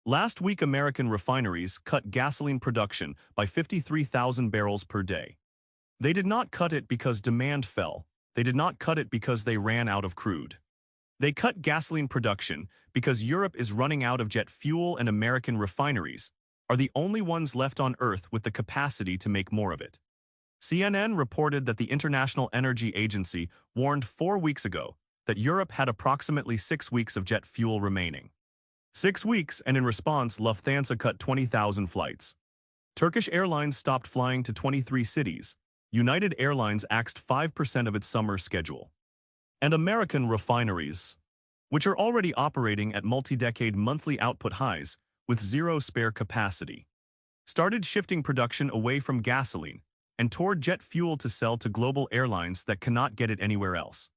Last week, American refineries cut gasoline production by 53,000 barrels per day. They did not cut it because demand fell. They did not cut it because they ran out of crude. They cut gasoline production because Europe is running out of jet fuel, and American refineries are the only ones left on Earth with the capacity to make more of it. CNN reported that the International Energy Agency warned 4 weeks ago that Europe had approximately 6 weeks of jet fuel remaining. 6 weeks, and in response, Lufthansa cut 20,000 flights. Turkish Airlines stopped flying to 23 cities. United Airlines axed 5% of its summer schedule. And American refineries, which are already operating at multi-decade monthly output highs with zero spare capacity, started shifting production away from gasoline and toward jet fuel to sell to global airlines that cannot get it anywhere else.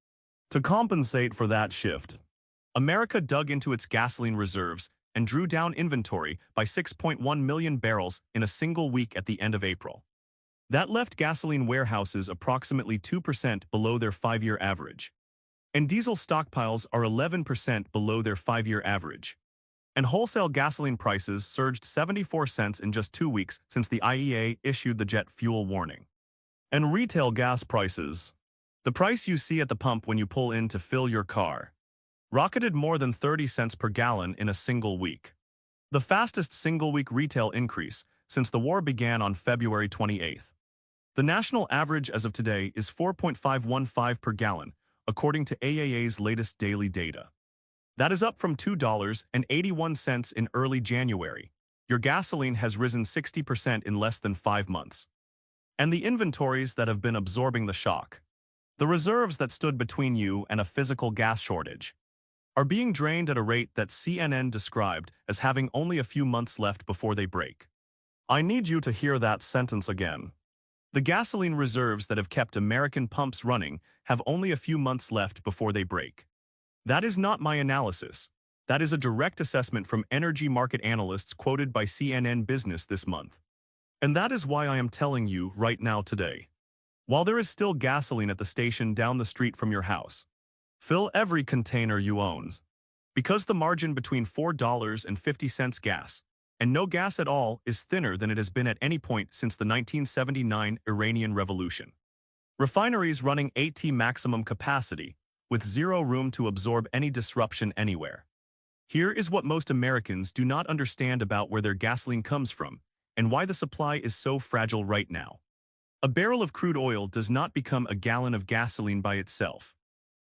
To compensate for that shift, America dug into its gasoline reserves and drew down inventory by 6.1 million barrels in a single week at the end of April. That left gasoline warehouses approximately 2% below their 5-year average. And diesel stockpiles are 11% below their 5-year average. And wholesale gasoline prices surged 74 cents in just 2 weeks since the IEA issued the jet fuel warning. And retail gas prices, the price you see at the pump when you pull in to fill your car, rocketed more than 30 cents per gallon in a single week. The fastest single-week retail increase since the war began on February 28th. The national average as of today is 4.515 per gallon, according to AAA's latest daily data. That is up from $2.81 in early January. Your gasoline has risen 60% in less than 5 months. And the inventories that have been absorbing the shock, the reserves that stood between you and a physical gas shortage, are being drained at a rate that CNN described as having only a few months left before they break. I need you to hear that sentence again. The gasoline reserves that have kept American pumps running have only a few months left before they break. That is not my analysis. That is a direct assessment from energy market analysts quoted by CNN Business this month. And that is why I am telling you right now today. While there is still gasoline at the station down the street from your house, fill every container you own. Because the margin between $4.50 gas and no gas at all is thinner than it has been at any point since the 1979 Iranian Revolution. Refineries running 80 maximum capacity, with zero room to absorb any disruption anywhere. Here is what most Americans do not understand about where their gasoline comes from and why the supply is so fragile right now. A barrel of crude oil does not become a gallon of gasoline by itself.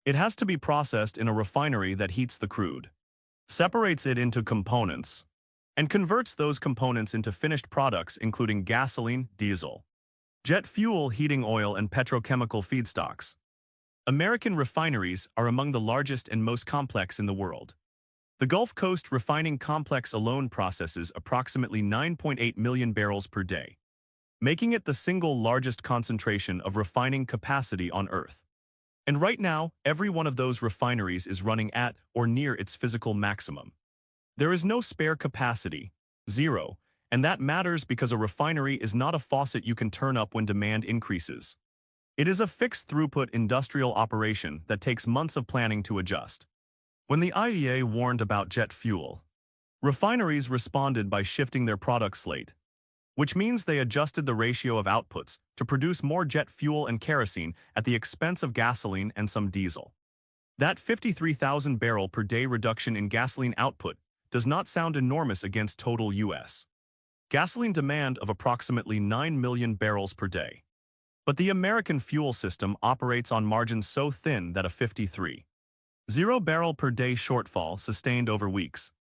It has to be processed in a refinery that heats the crude, separates it into components, and converts those components into finished products including gasoline, diesel, jet fuel, heating oil, and petrochemical feedstocks. American refineries are among the largest and most complex in the world. The Gulf Coast refining complex alone processes approximately 9.8 million barrels per day, making it the single largest concentration of refining capacity on Earth. And right now, every one of those refineries is running at or near its physical maximum. There is no spare capacity, zero, and that matters because a refinery is not a faucet you can turn up when demand increases. It is a fixed throughput industrial operation that takes months of planning to adjust. When the IEA warned about jet fuel, refineries responded by shifting their product slate, which means they adjusted the ratio of outputs to produce more jet fuel and kerosene at the expense of gasoline and some diesel. That 53,000 barrel per day reduction in gasoline output does not sound enormous against total U.S. gasoline demand of approximately 9 million barrels per day. But the American fuel system operates on margins so thin that a 53,000 barrel per day shortfall sustained over weeks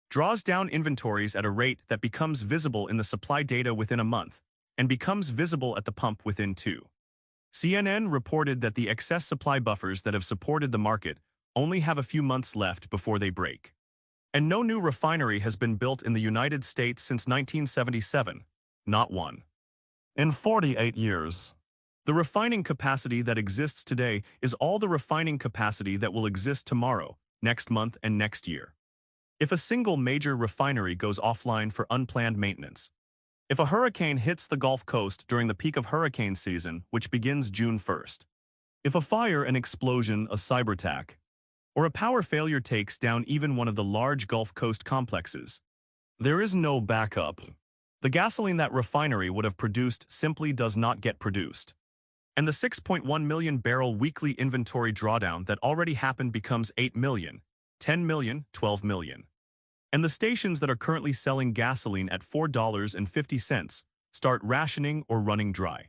draws down inventories at a rate that becomes visible in the supply data within a month and becomes visible at the pump within 2. CNN reported that the excess supply buffers that have supported the market only have a few months left before they break. And no new refinery has been built in the United States since 1977, not one. In 48 years. The refining capacity that exists today is all the refining capacity that will exist tomorrow, next month, and next year. If a single major refinery goes offline for unplanned maintenance, if a hurricane hits the Gulf Coast during the peak of hurricane season, which begins June 1st, if a fire, an explosion, a cyber attack, or a power failure takes down even one of the large Gulf Coast complexes, There is no backup. The gasoline that refinery would have produced simply does not get produced. And the 6.1 million barrel weekly inventory drawdown that already happened becomes 8 million, 10 million, 12 million. And the stations that are currently selling gasoline at $4.50 start rationing or running dry.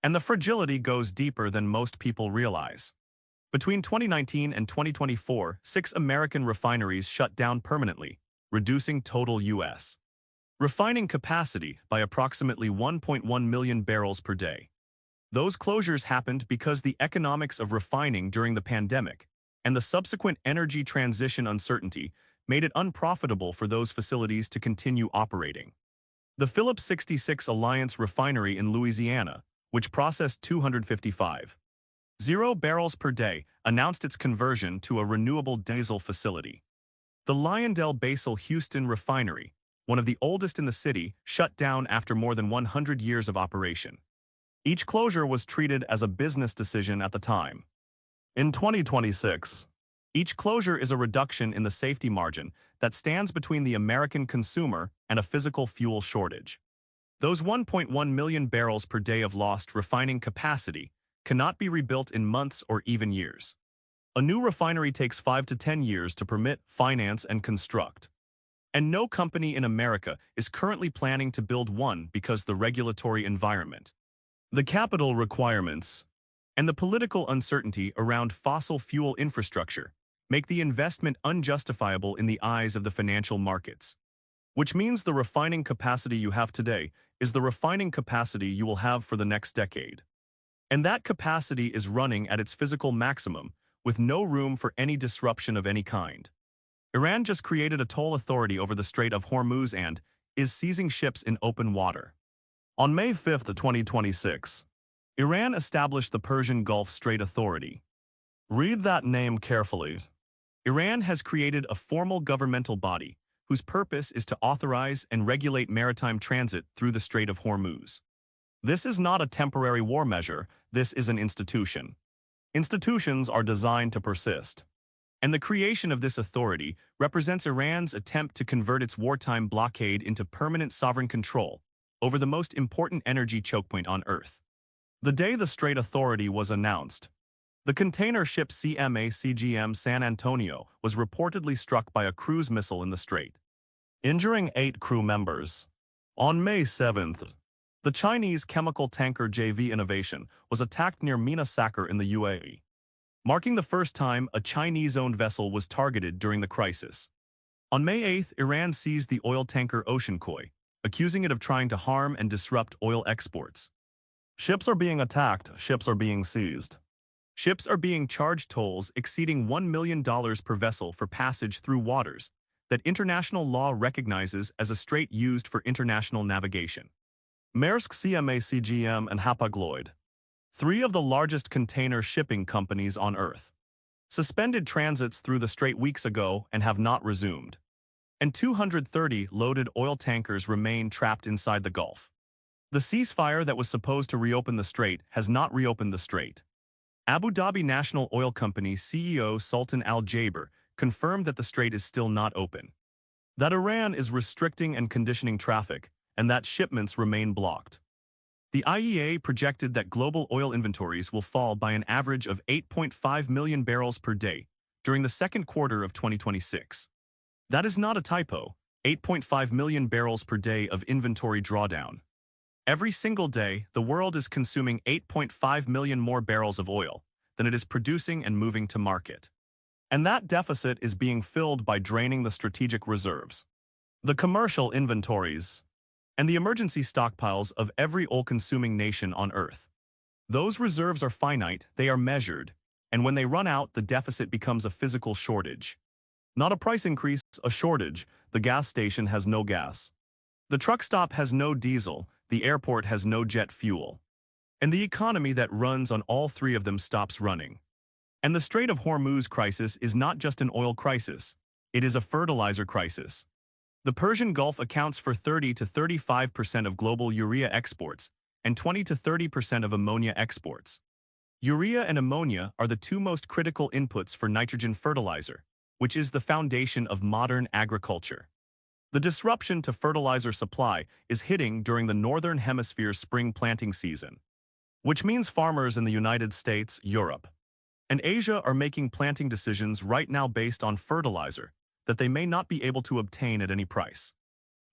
And the fragility goes deeper than most people realize. Between 2019 and 2024, 6 American refineries shut down permanently, reducing total U.S. refining capacity by approximately 1.1 million barrels per day. Those closures happened because the economics of refining during the pandemic and the subsequent energy transition uncertainty made it unprofitable for those facilities to continue operating. The Phillips 66 Alliance refinery in Louisiana, which processed 255,000 barrels per day, announced its conversion to a renewable diesel facility. The Lyondell Basel Houston refinery, one of the oldest in the city, shut down after more than 100 years of operation. Each closure was treated as a business decision at the time. In 2026, each closure is a reduction in the safety margin that stands between the American consumer and a physical fuel shortage. Those 1.1 million barrels per day of lost refining capacity cannot be rebuilt in months or even years. A new refinery takes 5 to 10 years to permit, finance, and construct. And no company in America is currently planning to build one because the regulatory environment, the capital requirements, and the political uncertainty around fossil fuel infrastructure make the investment unjustifiable in the eyes of the financial markets. Which means the refining capacity you have today is the refining capacity you will have for the next decade. And that capacity is running at its physical maximum, with no room for any disruption of any kind. Iran just created a toll authority over the Strait of Hormuz and is seizing ships in open water. On May 5, 2026, Iran established the Persian Gulf Strait Authority. Read that name carefully. Iran has created a formal governmental body whose purpose is to authorize and regulate maritime transit through the Strait of Hormuz. This is not a temporary war measure, this is an institution. Institutions are designed to persist. And the creation of this authority represents Iran's attempt to convert its wartime blockade into permanent sovereign control over the most important energy chokepoint on Earth. The day the Strait Authority was announced, the container ship CMA-CGM San Antonio was reportedly struck by a cruise missile in the strait, injuring 8 crew members. On May 7th, the Chinese chemical tanker JV Innovation was attacked near Mina Sakar in the UAE, marking the first time a Chinese-owned vessel was targeted during the crisis. On May 8th, Iran seized the oil tanker Ocean Koi, accusing it of trying to harm and disrupt oil exports. Ships are being attacked, ships are being seized. Ships are being charged tolls exceeding $1 million per vessel for passage through waters that international law recognizes as a strait used for international navigation. Maersk, CMA CGM, and Hapag-Lloyd, 3 of the largest container shipping companies on Earth, suspended transits through the strait weeks ago and have not resumed. And 230 loaded oil tankers remain trapped inside the Gulf. The ceasefire that was supposed to reopen the strait has not reopened the strait. Abu Dhabi National Oil Company CEO Sultan Al Jaber confirmed that the strait is still not open, that Iran is restricting and conditioning traffic, and that shipments remain blocked. The IEA projected that global oil inventories will fall by an average of 8.5 million barrels per day during the second quarter of 2026. That is not a typo, 8.5 million barrels per day of inventory drawdown. Every single day, the world is consuming 8.5 million more barrels of oil than it is producing and moving to market. And that deficit is being filled by draining the strategic reserves, the commercial inventories, and the emergency stockpiles of every oil-consuming nation on Earth. Those reserves are finite, they are measured, and when they run out, the deficit becomes a physical shortage. Not a price increase, a shortage. The gas station has no gas. The truck stop has no diesel, the airport has no jet fuel. And the economy that runs on all 3 of them stops running. And the Strait of Hormuz crisis is not just an oil crisis, it is a fertilizer crisis. The Persian Gulf accounts for 30 to 35% of global urea exports and 20 to 30% of ammonia exports. Urea and ammonia are the 2 most critical inputs for nitrogen fertilizer, which is the foundation of modern agriculture. The disruption to fertilizer supply is hitting during the Northern Hemisphere's spring planting season, which means farmers in the United States, Europe, and Asia are making planting decisions right now based on fertilizer that they may not be able to obtain at any price.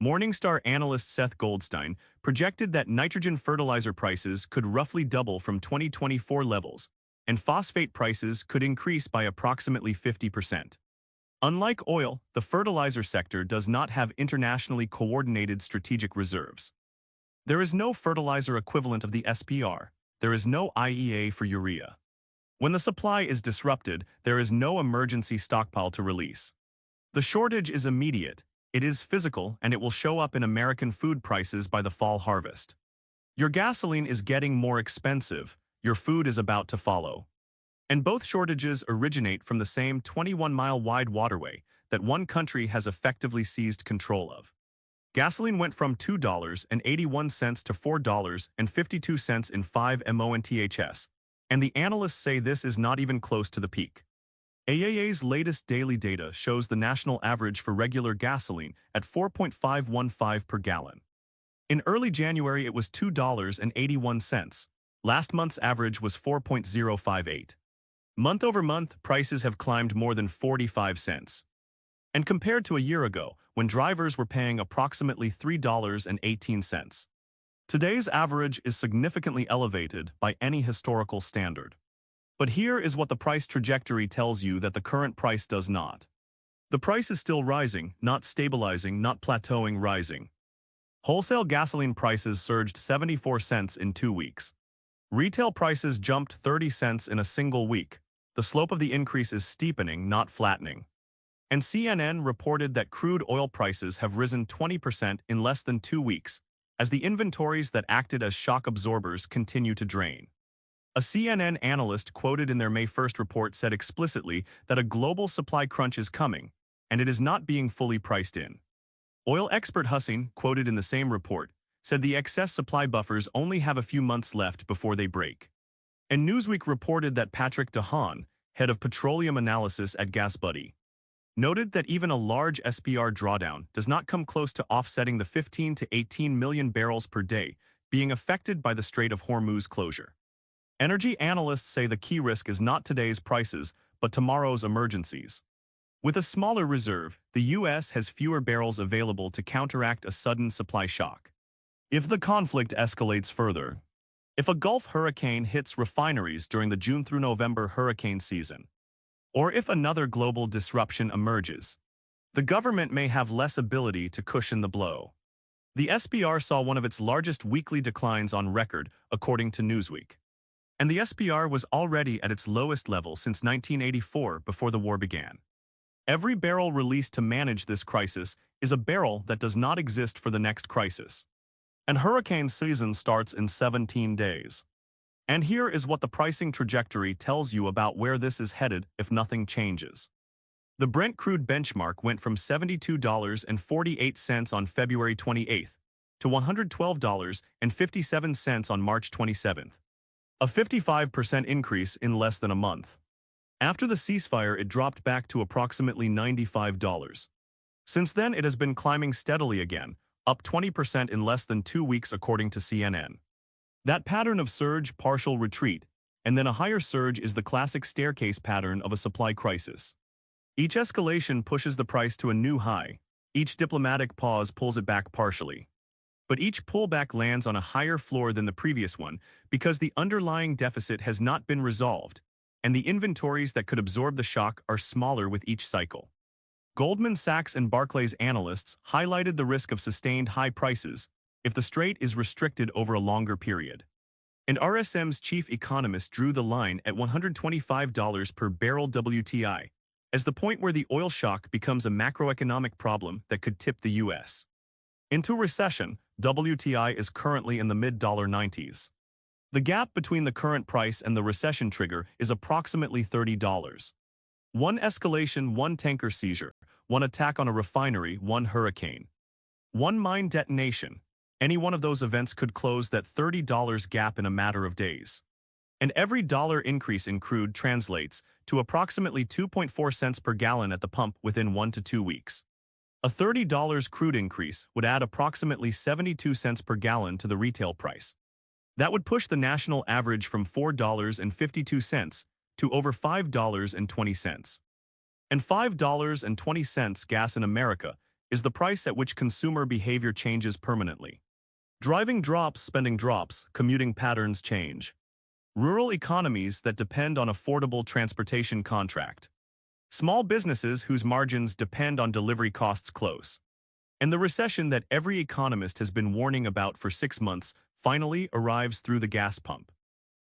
Morningstar analyst Seth Goldstein projected that nitrogen fertilizer prices could roughly double from 2024 levels, and phosphate prices could increase by approximately 50%. Unlike oil, the fertilizer sector does not have internationally coordinated strategic reserves. There is no fertilizer equivalent of the SPR. There is no IEA for urea. When the supply is disrupted, there is no emergency stockpile to release. The shortage is immediate, it is physical, and it will show up in American food prices by the fall harvest. Your gasoline is getting more expensive, your food is about to follow. And both shortages originate from the same 21-mile-wide waterway that one country has effectively seized control of. Gasoline went from $2.81 to $4.52 in 5 months, and the analysts say this is not even close to the peak. AAA's latest daily data shows the national average for regular gasoline at 4.515 per gallon. In early January, it was $2.81. Last month's average was 4.058. Month over month, prices have climbed more than 45 cents. And compared to a year ago, when drivers were paying approximately $3.18. Today's average is significantly elevated by any historical standard. But here is what the price trajectory tells you that the current price does not. The price is still rising, not stabilizing, not plateauing, rising. Wholesale gasoline prices surged 74 cents in 2 weeks. Retail prices jumped 30 cents in a single week. The slope of the increase is steepening, not flattening. And CNN reported that crude oil prices have risen 20% in less than 2 weeks, as the inventories that acted as shock absorbers continue to drain. A CNN analyst quoted in their May 1st report said explicitly that a global supply crunch is coming, and it is not being fully priced in. Oil expert Hussein, quoted in the same report, said the excess supply buffers only have a few months left before they break. And Newsweek reported that Patrick DeHaan, head of petroleum analysis at GasBuddy, noted that even a large SPR drawdown does not come close to offsetting the 15 to 18 million barrels per day being affected by the Strait of Hormuz closure. Energy analysts say the key risk is not today's prices, but tomorrow's emergencies. With a smaller reserve, the U.S. has fewer barrels available to counteract a sudden supply shock. If the conflict escalates further, if a Gulf hurricane hits refineries during the June through November hurricane season, or if another global disruption emerges, the government may have less ability to cushion the blow. The SPR saw one of its largest weekly declines on record, according to Newsweek. And the SPR was already at its lowest level since 1984, before the war began. Every barrel released to manage this crisis is a barrel that does not exist for the next crisis. And hurricane season starts in 17 days. And here is what the pricing trajectory tells you about where this is headed if nothing changes. The Brent crude benchmark went from $72.48 on February 28th to $112.57 on March 27th, a 55% increase in less than a month. After the ceasefire, it dropped back to approximately $95. Since then, it has been climbing steadily again, up 20% in less than 2 weeks according to CNN. That pattern of surge, partial retreat, and then a higher surge is the classic staircase pattern of a supply crisis. Each escalation pushes the price to a new high. Each diplomatic pause pulls it back partially. But each pullback lands on a higher floor than the previous one because the underlying deficit has not been resolved, and the inventories that could absorb the shock are smaller with each cycle. Goldman Sachs and Barclays analysts highlighted the risk of sustained high prices if the strait is restricted over a longer period. And RSM's chief economist drew the line at $125 per barrel WTI as the point where the oil shock becomes a macroeconomic problem that could tip the U.S. into recession. WTI is currently in the mid-$90s. The gap between the current price and the recession trigger is approximately $30. One escalation, one tanker seizure, one attack on a refinery, one hurricane, one mine detonation. Any one of those events could close that $30 gap in a matter of days. And every dollar increase in crude translates to approximately 2.4 cents per gallon at the pump within 1 to 2 weeks. A $30 crude increase would add approximately 72 cents per gallon to the retail price. That would push the national average from $4.52 to over $5.20. And $5.20 gas in America is the price at which consumer behavior changes permanently. Driving drops, spending drops, commuting patterns change. Rural economies that depend on affordable transportation contract. Small businesses whose margins depend on delivery costs close. And the recession that every economist has been warning about for 6 months finally arrives through the gas pump.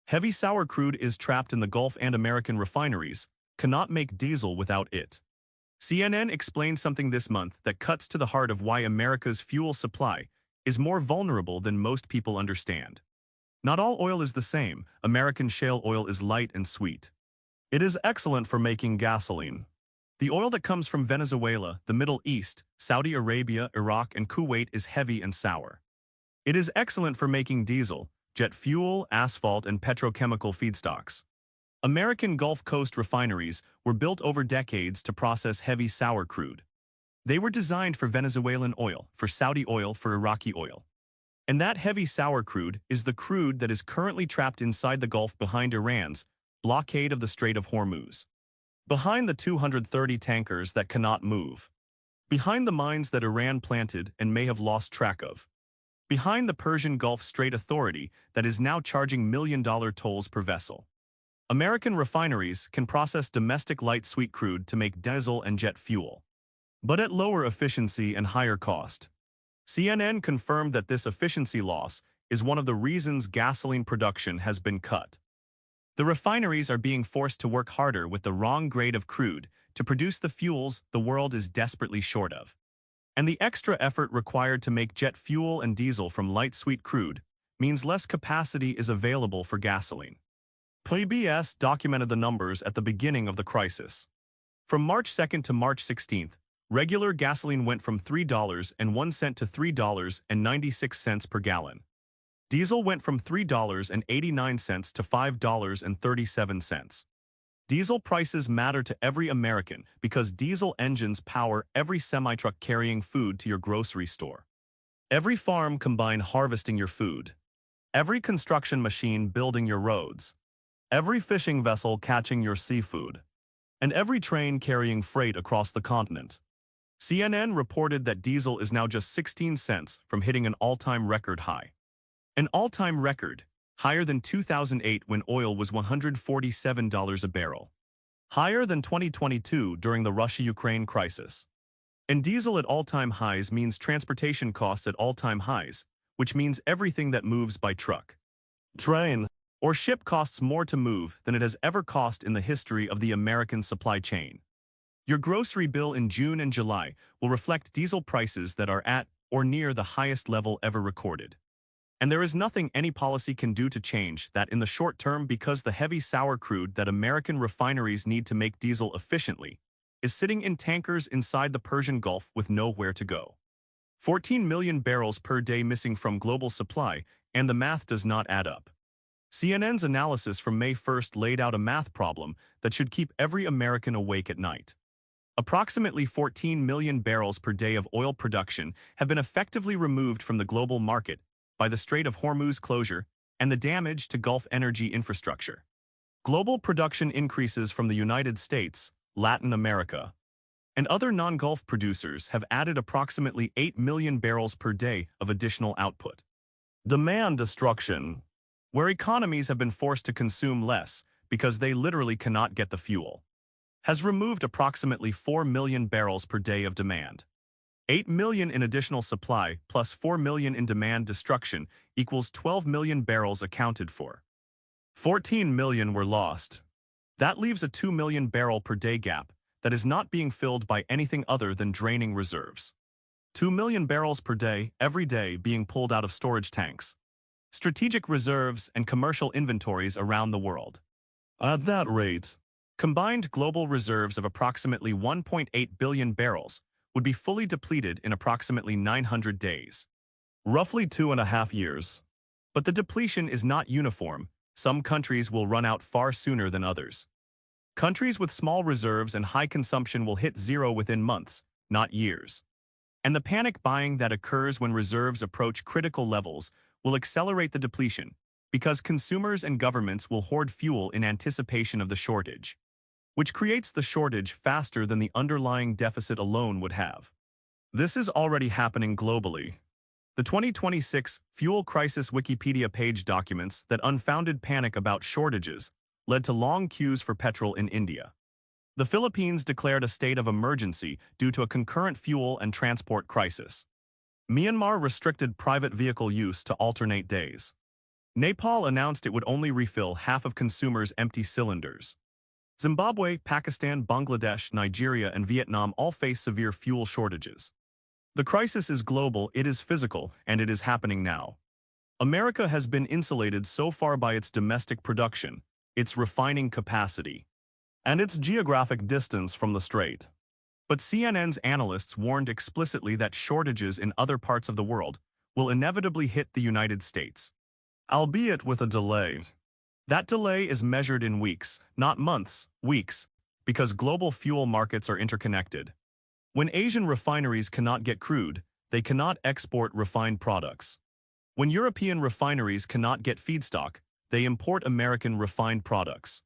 Heavy sour crude is trapped in the Gulf and American refineries cannot make diesel without it. CNN explained something this month that cuts to the heart of why America's fuel supply is more vulnerable than most people understand. Not all oil is the same. American shale oil is light and sweet. It is excellent for making gasoline. The oil that comes from Venezuela, the Middle East, Saudi Arabia, Iraq, and Kuwait is heavy and sour. It is excellent for making diesel, jet fuel, asphalt, and petrochemical feedstocks. American Gulf Coast refineries were built over decades to process heavy sour crude. They were designed for Venezuelan oil, for Saudi oil, for Iraqi oil. And that heavy sour crude is the crude that is currently trapped inside the Gulf behind Iran's blockade of the Strait of Hormuz. Behind the 230 tankers that cannot move. Behind the mines that Iran planted and may have lost track of. Behind the Persian Gulf Strait Authority that is now charging million-dollar tolls per vessel. American refineries can process domestic light sweet crude to make diesel and jet fuel, but at lower efficiency and higher cost. CNN confirmed that this efficiency loss is one of the reasons gasoline production has been cut. The refineries are being forced to work harder with the wrong grade of crude to produce the fuels the world is desperately short of. And the extra effort required to make jet fuel and diesel from light sweet crude means less capacity is available for gasoline. PBS documented the numbers at the beginning of the crisis. From March 2nd to March 16th, regular gasoline went from $3.01 to $3.96 per gallon. Diesel went from $3.89 to $5.37. Diesel prices matter to every American because diesel engines power every semi-truck carrying food to your grocery store. Every farm combine harvesting your food. Every construction machine building your roads. Every fishing vessel catching your seafood. And every train carrying freight across the continent. CNN reported that diesel is now just 16 cents from hitting an all-time record high. An all-time record, higher than 2008 when oil was $147 a barrel. Higher than 2022 during the Russia-Ukraine crisis. And diesel at all-time highs means transportation costs at all-time highs, which means everything that moves by truck, train, or ship costs more to move than it has ever cost in the history of the American supply chain. Your grocery bill in June and July will reflect diesel prices that are at or near the highest level ever recorded. And there is nothing any policy can do to change that in the short term because the heavy sour crude that American refineries need to make diesel efficiently is sitting in tankers inside the Persian Gulf with nowhere to go. 14 million barrels per day missing from global supply, and the math does not add up. CNN's analysis from May 1st laid out a math problem that should keep every American awake at night. Approximately 14 million barrels per day of oil production have been effectively removed from the global market by the Strait of Hormuz closure and the damage to Gulf energy infrastructure. Global production increases from the United States, Latin America, and other non-Gulf producers have added approximately 8 million barrels per day of additional output. Demand destruction, where economies have been forced to consume less because they literally cannot get the fuel, has removed approximately 4 million barrels per day of demand. 8 million in additional supply plus 4 million in demand destruction equals 12 million barrels accounted for. 14 million were lost. That leaves a 2 million barrel per day gap that is not being filled by anything other than draining reserves. 2 million barrels per day, every day being pulled out of storage tanks, strategic reserves, and commercial inventories around the world. At that rate, combined global reserves of approximately 1.8 billion barrels would be fully depleted in approximately 900 days. Roughly 2.5 years. But the depletion is not uniform. Some countries will run out far sooner than others. Countries with small reserves and high consumption will hit zero within months, not years. And the panic buying that occurs when reserves approach critical levels will accelerate the depletion, because consumers and governments will hoard fuel in anticipation of the shortage, which creates the shortage faster than the underlying deficit alone would have. This is already happening globally. The 2026 Fuel Crisis Wikipedia page documents that unfounded panic about shortages led to long queues for petrol in India. The Philippines declared a state of emergency due to a concurrent fuel and transport crisis. Myanmar restricted private vehicle use to alternate days. Nepal announced it would only refill half of consumers' empty cylinders. Zimbabwe, Pakistan, Bangladesh, Nigeria, and Vietnam all face severe fuel shortages. The crisis is global, it is physical, and it is happening now. America has been insulated so far by its domestic production, its refining capacity, and its geographic distance from the strait. But CNN's analysts warned explicitly that shortages in other parts of the world will inevitably hit the United States, albeit with a delay. That delay is measured in weeks, not months, weeks, because global fuel markets are interconnected. When Asian refineries cannot get crude, they cannot export refined products. When European refineries cannot get feedstock, they import American refined products.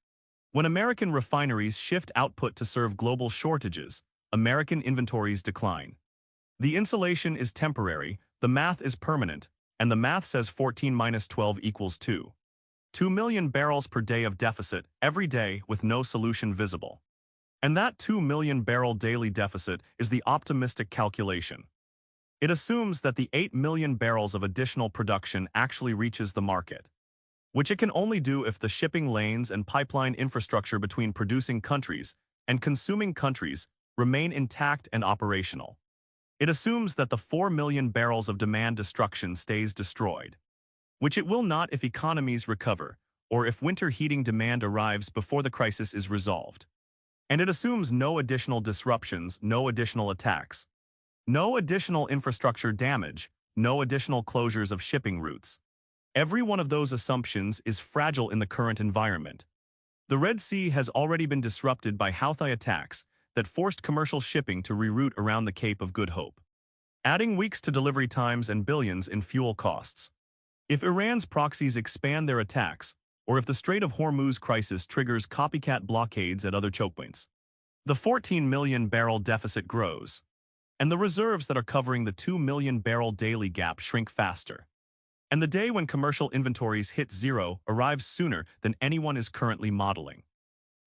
When American refineries shift output to serve global shortages, American inventories decline. The insulation is temporary, the math is permanent, and the math says 14 minus 12 equals 2. 2 million barrels per day of deficit every day with no solution visible. And that 2 million barrel daily deficit is the optimistic calculation. It assumes that the 8 million barrels of additional production actually reaches the market, which it can only do if the shipping lanes and pipeline infrastructure between producing countries and consuming countries remain intact and operational. It assumes that the 4 million barrels of demand destruction stays destroyed, which it will not if economies recover or if winter heating demand arrives before the crisis is resolved. And it assumes no additional disruptions, no additional attacks, no additional infrastructure damage, no additional closures of shipping routes. Every one of those assumptions is fragile in the current environment. The Red Sea has already been disrupted by Houthi attacks that forced commercial shipping to reroute around the Cape of Good Hope, adding weeks to delivery times and billions in fuel costs. If Iran's proxies expand their attacks, or if the Strait of Hormuz crisis triggers copycat blockades at other chokepoints, the 14 million barrel deficit grows, and the reserves that are covering the 2 million barrel daily gap shrink faster. And the day when commercial inventories hit zero arrives sooner than anyone is currently modeling.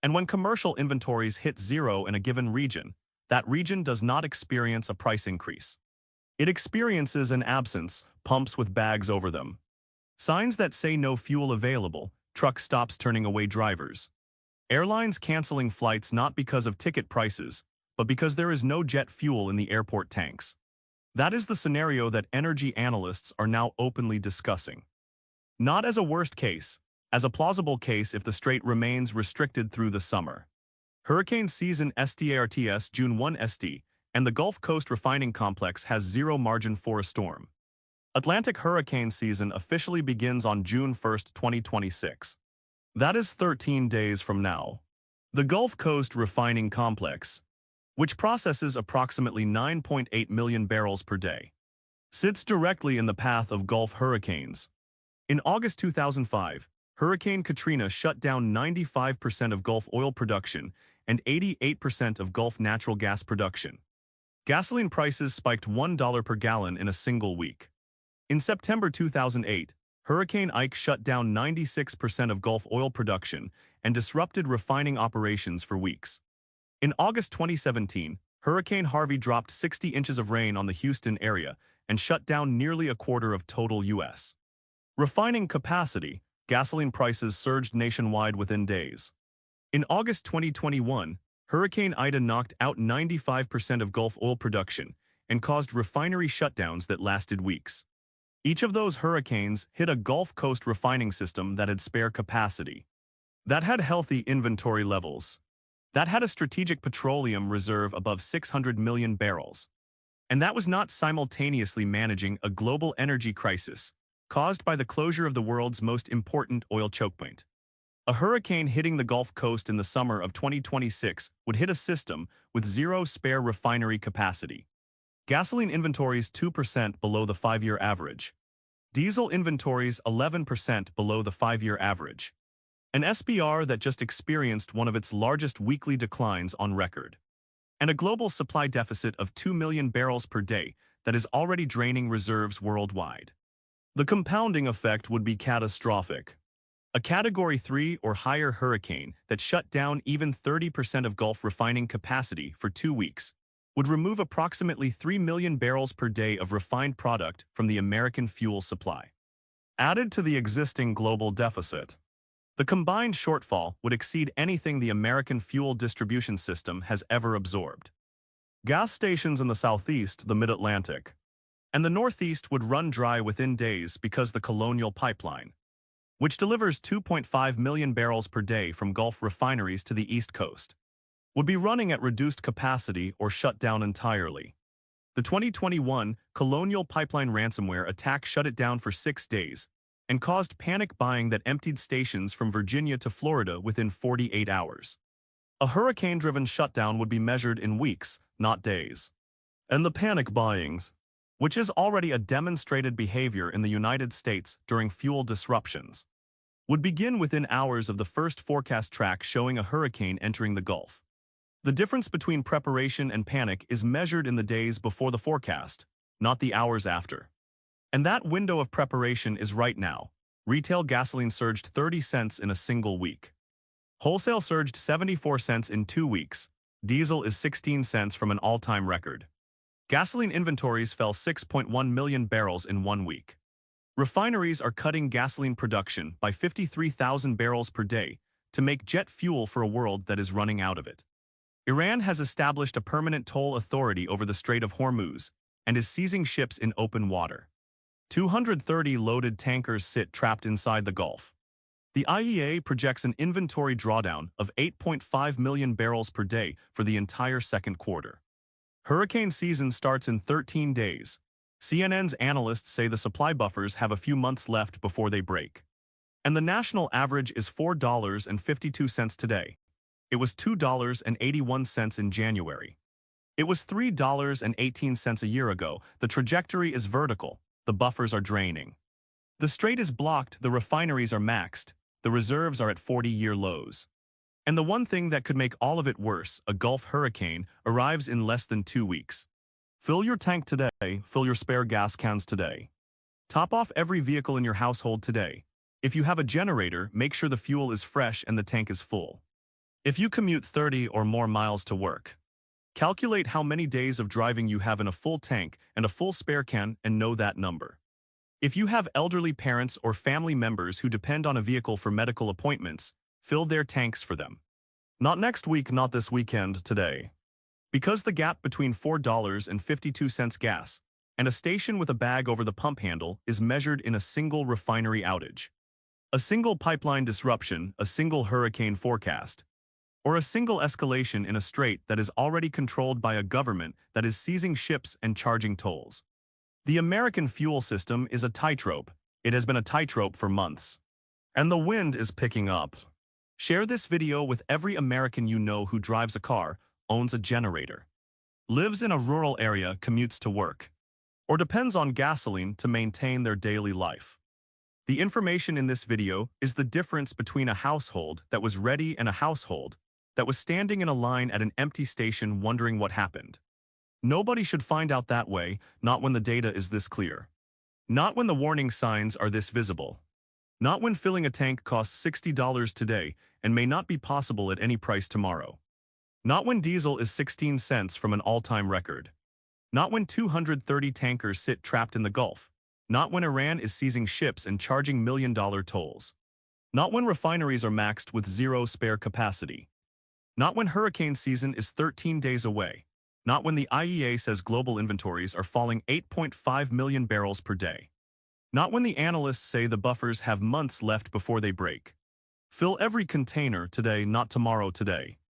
And when commercial inventories hit zero in a given region, that region does not experience a price increase. It experiences an absence, pumps with bags over them. Signs that say no fuel available, truck stops turning away drivers. Airlines canceling flights not because of ticket prices, but because there is no jet fuel in the airport tanks. That is the scenario that energy analysts are now openly discussing. Not as a worst case, as a plausible case if the strait remains restricted through the summer. Hurricane season STARTS June 1 ST, and the Gulf Coast refining complex has zero margin for a storm. Atlantic hurricane season officially begins on June 1, 2026. That is 13 days from now. The Gulf Coast refining complex, which processes approximately 9.8 million barrels per day, sits directly in the path of Gulf hurricanes. In August 2005, Hurricane Katrina shut down 95% of Gulf oil production and 88% of Gulf natural gas production. Gasoline prices spiked $1 per gallon in a single week. In September 2008, Hurricane Ike shut down 96% of Gulf oil production and disrupted refining operations for weeks. In August 2017, Hurricane Harvey dropped 60 inches of rain on the Houston area and shut down nearly a quarter of total U.S. refining capacity. Gasoline prices surged nationwide within days. In August 2021, Hurricane Ida knocked out 95% of Gulf oil production and caused refinery shutdowns that lasted weeks. Each of those hurricanes hit a Gulf Coast refining system that had spare capacity, that had healthy inventory levels, that had a strategic petroleum reserve above 600 million barrels, and that was not simultaneously managing a global energy crisis caused by the closure of the world's most important oil chokepoint. A hurricane hitting the Gulf Coast in the summer of 2026 would hit a system with zero spare refinery capacity. Gasoline inventories 2% below the 5-year average. Diesel inventories 11% below the 5-year average. An SPR that just experienced one of its largest weekly declines on record. And a global supply deficit of 2 million barrels per day that is already draining reserves worldwide. The compounding effect would be catastrophic. A Category 3 or higher hurricane that shut down even 30% of Gulf refining capacity for 2 weeks would remove approximately 3 million barrels per day of refined product from the American fuel supply. Added to the existing global deficit, the combined shortfall would exceed anything the American fuel distribution system has ever absorbed. Gas stations in the Southeast, the Mid-Atlantic, and the Northeast would run dry within days because the Colonial Pipeline, which delivers 2.5 million barrels per day from Gulf refineries to the East Coast, would be running at reduced capacity or shut down entirely. The 2021 Colonial Pipeline ransomware attack shut it down for 6 days and caused panic buying that emptied stations from Virginia to Florida within 48 hours. A hurricane-driven shutdown would be measured in weeks, not days. And the panic buyings, which is already a demonstrated behavior in the United States during fuel disruptions, would begin within hours of the first forecast track showing a hurricane entering the Gulf. The difference between preparation and panic is measured in the days before the forecast, not the hours after. And that window of preparation is right now. Retail gasoline surged 30 cents in a single week. Wholesale surged 74 cents in 2 weeks. Diesel is 16 cents from an all-time record. Gasoline inventories fell 6.1 million barrels in 1 week. Refineries are cutting gasoline production by 53,000 barrels per day to make jet fuel for a world that is running out of it. Iran has established a permanent toll authority over the Strait of Hormuz and is seizing ships in open water. 230 loaded tankers sit trapped inside the Gulf. The IEA projects an inventory drawdown of 8.5 million barrels per day for the entire second quarter. Hurricane season starts in 13 days. CNN's analysts say the supply buffers have a few months left before they break. And the national average is $4.52 today. It was $2.81 in January. It was $3.18 a year ago. The trajectory is vertical. The buffers are draining. The strait is blocked, the refineries are maxed, the reserves are at 40-year lows. And the one thing that could make all of it worse, a Gulf hurricane, arrives in less than 2 weeks. Fill your tank today, fill your spare gas cans today. Top off every vehicle in your household today. If you have a generator, make sure the fuel is fresh and the tank is full. If you commute 30 or more miles to work, calculate how many days of driving you have in a full tank and a full spare can and know that number. If you have elderly parents or family members who depend on a vehicle for medical appointments, fill their tanks for them. Not next week, not this weekend, today. Because the gap between $4.52 gas and a station with a bag over the pump handle is measured in a single refinery outage. A single pipeline disruption, a single hurricane forecast, or a single escalation in a strait that is already controlled by a government that is seizing ships and charging tolls. The American fuel system is a tightrope. It has been a tightrope for months. And the wind is picking up. Share this video with every American you know who drives a car, owns a generator, lives in a rural area, commutes to work, or depends on gasoline to maintain their daily life. The information in this video is the difference between a household that was ready and a household that was standing in a line at an empty station wondering what happened. Nobody should find out that way, not when the data is this clear. Not when the warning signs are this visible. Not when filling a tank costs $60 today and may not be possible at any price tomorrow. Not when diesel is 16 cents from an all-time record. Not when 230 tankers sit trapped in the Gulf. Not when Iran is seizing ships and charging million-dollar tolls. Not when refineries are maxed with zero spare capacity. Not when hurricane season is 13 days away. Not when the IEA says global inventories are falling 8.5 million barrels per day. Not when the analysts say the buffers have months left before they break. Fill every container today, not tomorrow, today.